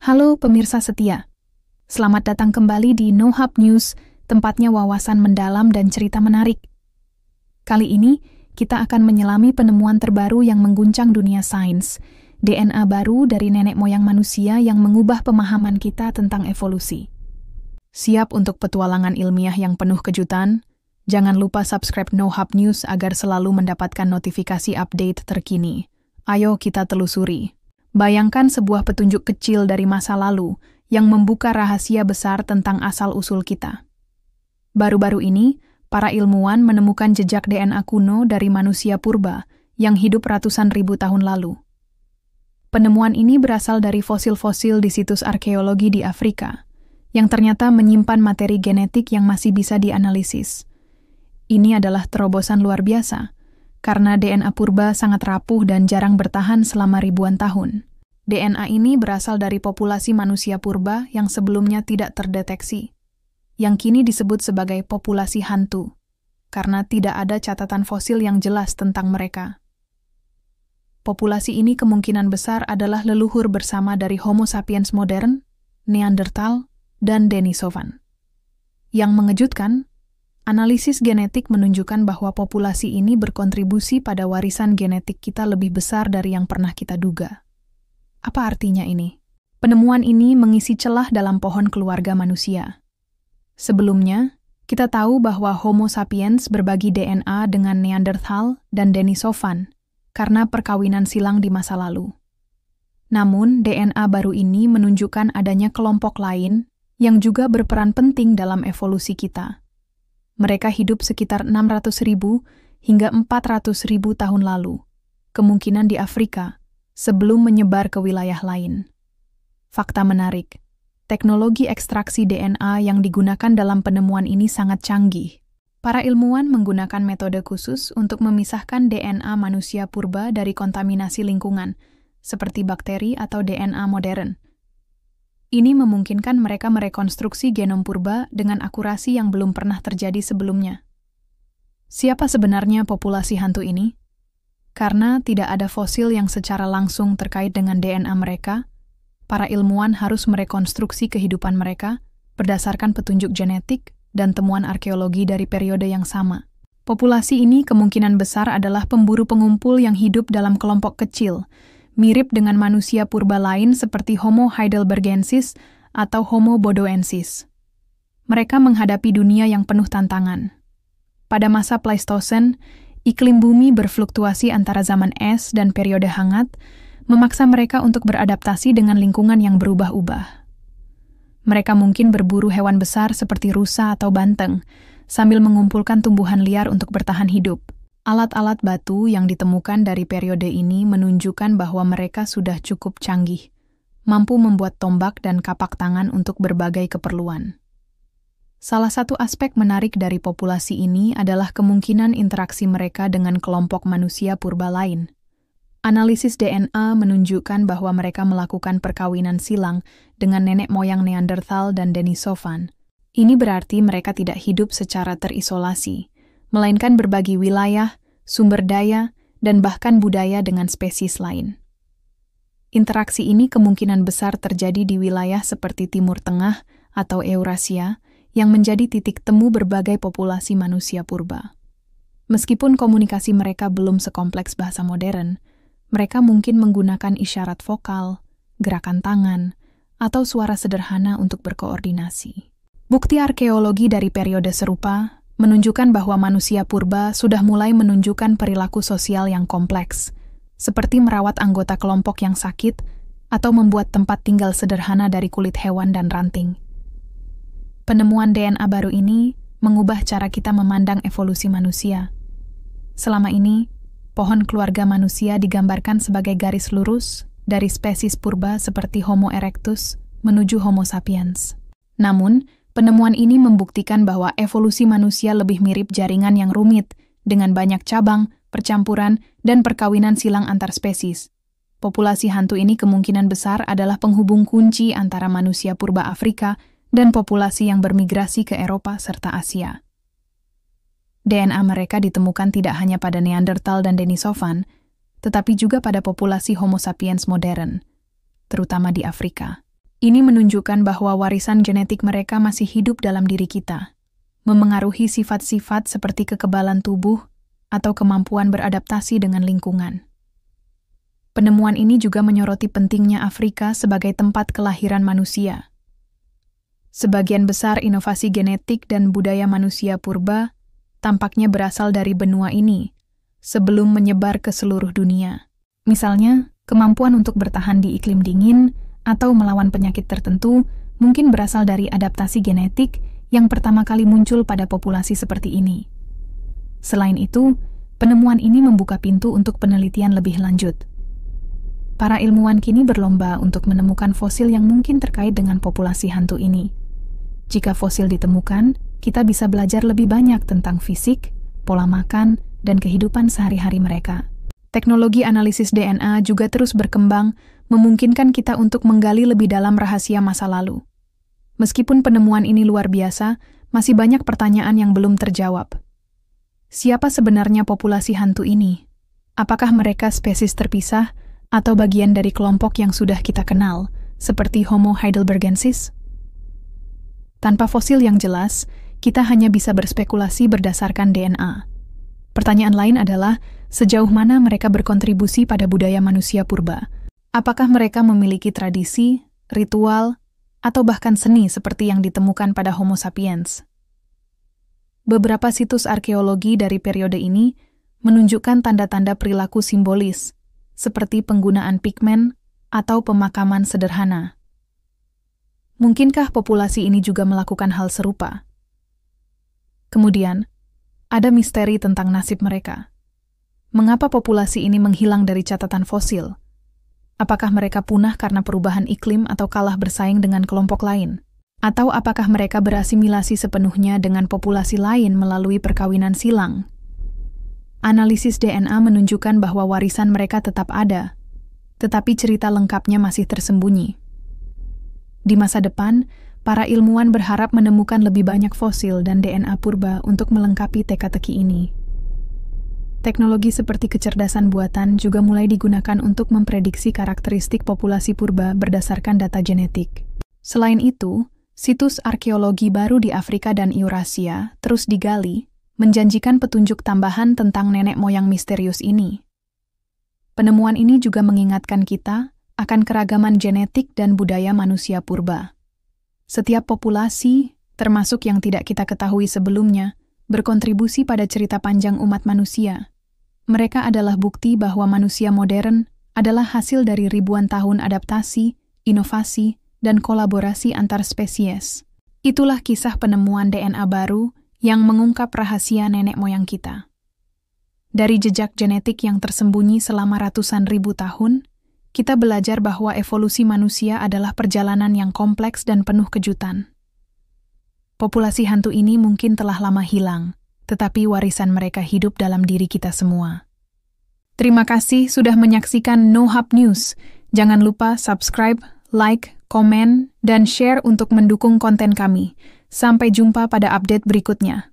Halo pemirsa setia, selamat datang kembali di NoHub News, tempatnya wawasan mendalam dan cerita menarik. Kali ini, kita akan menyelami penemuan terbaru yang mengguncang dunia sains, DNA baru dari nenek moyang manusia yang mengubah pemahaman kita tentang evolusi. Siap untuk petualangan ilmiah yang penuh kejutan? Jangan lupa subscribe NoHub News agar selalu mendapatkan notifikasi update terkini. Ayo kita telusuri. Bayangkan sebuah petunjuk kecil dari masa lalu yang membuka rahasia besar tentang asal-usul kita. Baru-baru ini, para ilmuwan menemukan jejak DNA kuno dari manusia purba yang hidup ratusan ribu tahun lalu. Penemuan ini berasal dari fosil-fosil di situs arkeologi di Afrika, yang ternyata menyimpan materi genetik yang masih bisa dianalisis. Ini adalah terobosan luar biasa, karena DNA purba sangat rapuh dan jarang bertahan selama ribuan tahun. DNA ini berasal dari populasi manusia purba yang sebelumnya tidak terdeteksi, yang kini disebut sebagai populasi hantu, karena tidak ada catatan fosil yang jelas tentang mereka. Populasi ini kemungkinan besar adalah leluhur bersama dari Homo sapiens modern, Neanderthal, dan Denisovan. Yang mengejutkan, analisis genetik menunjukkan bahwa populasi ini berkontribusi pada warisan genetik kita lebih besar dari yang pernah kita duga. Apa artinya ini? Penemuan ini mengisi celah dalam pohon keluarga manusia. Sebelumnya, kita tahu bahwa Homo sapiens berbagi DNA dengan Neanderthal dan Denisovan karena perkawinan silang di masa lalu. Namun, DNA baru ini menunjukkan adanya kelompok lain yang juga berperan penting dalam evolusi kita. Mereka hidup sekitar 600.000 hingga 400.000 tahun lalu, kemungkinan di Afrika, sebelum menyebar ke wilayah lain. Fakta menarik, teknologi ekstraksi DNA yang digunakan dalam penemuan ini sangat canggih. Para ilmuwan menggunakan metode khusus untuk memisahkan DNA manusia purba dari kontaminasi lingkungan, seperti bakteri atau DNA modern. Ini memungkinkan mereka merekonstruksi genom purba dengan akurasi yang belum pernah terjadi sebelumnya. Siapa sebenarnya populasi hantu ini? Karena tidak ada fosil yang secara langsung terkait dengan DNA mereka, para ilmuwan harus merekonstruksi kehidupan mereka berdasarkan petunjuk genetik dan temuan arkeologi dari periode yang sama. Populasi ini kemungkinan besar adalah pemburu pengumpul yang hidup dalam kelompok kecil, mirip dengan manusia purba lain seperti Homo heidelbergensis atau Homo bodoensis. Mereka menghadapi dunia yang penuh tantangan. Pada masa Pleistosen, iklim bumi berfluktuasi antara zaman es dan periode hangat, memaksa mereka untuk beradaptasi dengan lingkungan yang berubah-ubah. Mereka mungkin berburu hewan besar seperti rusa atau banteng, sambil mengumpulkan tumbuhan liar untuk bertahan hidup. Alat-alat batu yang ditemukan dari periode ini menunjukkan bahwa mereka sudah cukup canggih, mampu membuat tombak dan kapak tangan untuk berbagai keperluan. Salah satu aspek menarik dari populasi ini adalah kemungkinan interaksi mereka dengan kelompok manusia purba lain. Analisis DNA menunjukkan bahwa mereka melakukan perkawinan silang dengan nenek moyang Neanderthal dan Denisovan. Ini berarti mereka tidak hidup secara terisolasi, melainkan berbagi wilayah, sumber daya, dan bahkan budaya dengan spesies lain. Interaksi ini kemungkinan besar terjadi di wilayah seperti Timur Tengah atau Eurasia, yang menjadi titik temu berbagai populasi manusia purba. Meskipun komunikasi mereka belum sekompleks bahasa modern, mereka mungkin menggunakan isyarat vokal, gerakan tangan, atau suara sederhana untuk berkoordinasi. Bukti arkeologi dari periode serupa menunjukkan bahwa manusia purba sudah mulai menunjukkan perilaku sosial yang kompleks, seperti merawat anggota kelompok yang sakit atau membuat tempat tinggal sederhana dari kulit hewan dan ranting. Penemuan DNA baru ini mengubah cara kita memandang evolusi manusia. Selama ini, pohon keluarga manusia digambarkan sebagai garis lurus dari spesies purba seperti Homo erectus menuju Homo sapiens. Namun, penemuan ini membuktikan bahwa evolusi manusia lebih mirip jaringan yang rumit dengan banyak cabang, percampuran, dan perkawinan silang antar spesies. Populasi hantu ini kemungkinan besar adalah penghubung kunci antara manusia purba Afrika dan populasi yang bermigrasi ke Eropa serta Asia. DNA mereka ditemukan tidak hanya pada Neanderthal dan Denisovan, tetapi juga pada populasi Homo sapiens modern, terutama di Afrika. Ini menunjukkan bahwa warisan genetik mereka masih hidup dalam diri kita, memengaruhi sifat-sifat seperti kekebalan tubuh atau kemampuan beradaptasi dengan lingkungan. Penemuan ini juga menyoroti pentingnya Afrika sebagai tempat kelahiran manusia. Sebagian besar inovasi genetik dan budaya manusia purba tampaknya berasal dari benua ini sebelum menyebar ke seluruh dunia. Misalnya, kemampuan untuk bertahan di iklim dingin atau melawan penyakit tertentu mungkin berasal dari adaptasi genetik yang pertama kali muncul pada populasi seperti ini. Selain itu, penemuan ini membuka pintu untuk penelitian lebih lanjut. Para ilmuwan kini berlomba untuk menemukan fosil yang mungkin terkait dengan populasi hantu ini. Jika fosil ditemukan, kita bisa belajar lebih banyak tentang fisik, pola makan, dan kehidupan sehari-hari mereka. Teknologi analisis DNA juga terus berkembang, memungkinkan kita untuk menggali lebih dalam rahasia masa lalu. Meskipun penemuan ini luar biasa, masih banyak pertanyaan yang belum terjawab. Siapa sebenarnya populasi hantu ini? Apakah mereka spesies terpisah atau bagian dari kelompok yang sudah kita kenal, seperti Homo heidelbergensis? Tanpa fosil yang jelas, kita hanya bisa berspekulasi berdasarkan DNA. Pertanyaan lain adalah, sejauh mana mereka berkontribusi pada budaya manusia purba? Apakah mereka memiliki tradisi, ritual, atau bahkan seni seperti yang ditemukan pada Homo sapiens? Beberapa situs arkeologi dari periode ini menunjukkan tanda-tanda perilaku simbolis, seperti penggunaan pigmen atau pemakaman sederhana. Mungkinkah populasi ini juga melakukan hal serupa? Kemudian, ada misteri tentang nasib mereka. Mengapa populasi ini menghilang dari catatan fosil? Apakah mereka punah karena perubahan iklim atau kalah bersaing dengan kelompok lain? Atau apakah mereka berasimilasi sepenuhnya dengan populasi lain melalui perkawinan silang? Analisis DNA menunjukkan bahwa warisan mereka tetap ada, tetapi cerita lengkapnya masih tersembunyi. Di masa depan, para ilmuwan berharap menemukan lebih banyak fosil dan DNA purba untuk melengkapi teka-teki ini. Teknologi seperti kecerdasan buatan juga mulai digunakan untuk memprediksi karakteristik populasi purba berdasarkan data genetik. Selain itu, situs arkeologi baru di Afrika dan Eurasia terus digali, menjanjikan petunjuk tambahan tentang nenek moyang misterius ini. Penemuan ini juga mengingatkan kita akan keragaman genetik dan budaya manusia purba. Setiap populasi, termasuk yang tidak kita ketahui sebelumnya, berkontribusi pada cerita panjang umat manusia. Mereka adalah bukti bahwa manusia modern adalah hasil dari ribuan tahun adaptasi, inovasi, dan kolaborasi antar spesies. Itulah kisah penemuan DNA baru yang mengungkap rahasia nenek moyang kita. Dari jejak genetik yang tersembunyi selama ratusan ribu tahun, kita belajar bahwa evolusi manusia adalah perjalanan yang kompleks dan penuh kejutan. Populasi hantu ini mungkin telah lama hilang, tetapi warisan mereka hidup dalam diri kita semua. Terima kasih sudah menyaksikan NoHub News. Jangan lupa subscribe, like, komen, dan share untuk mendukung konten kami. Sampai jumpa pada update berikutnya.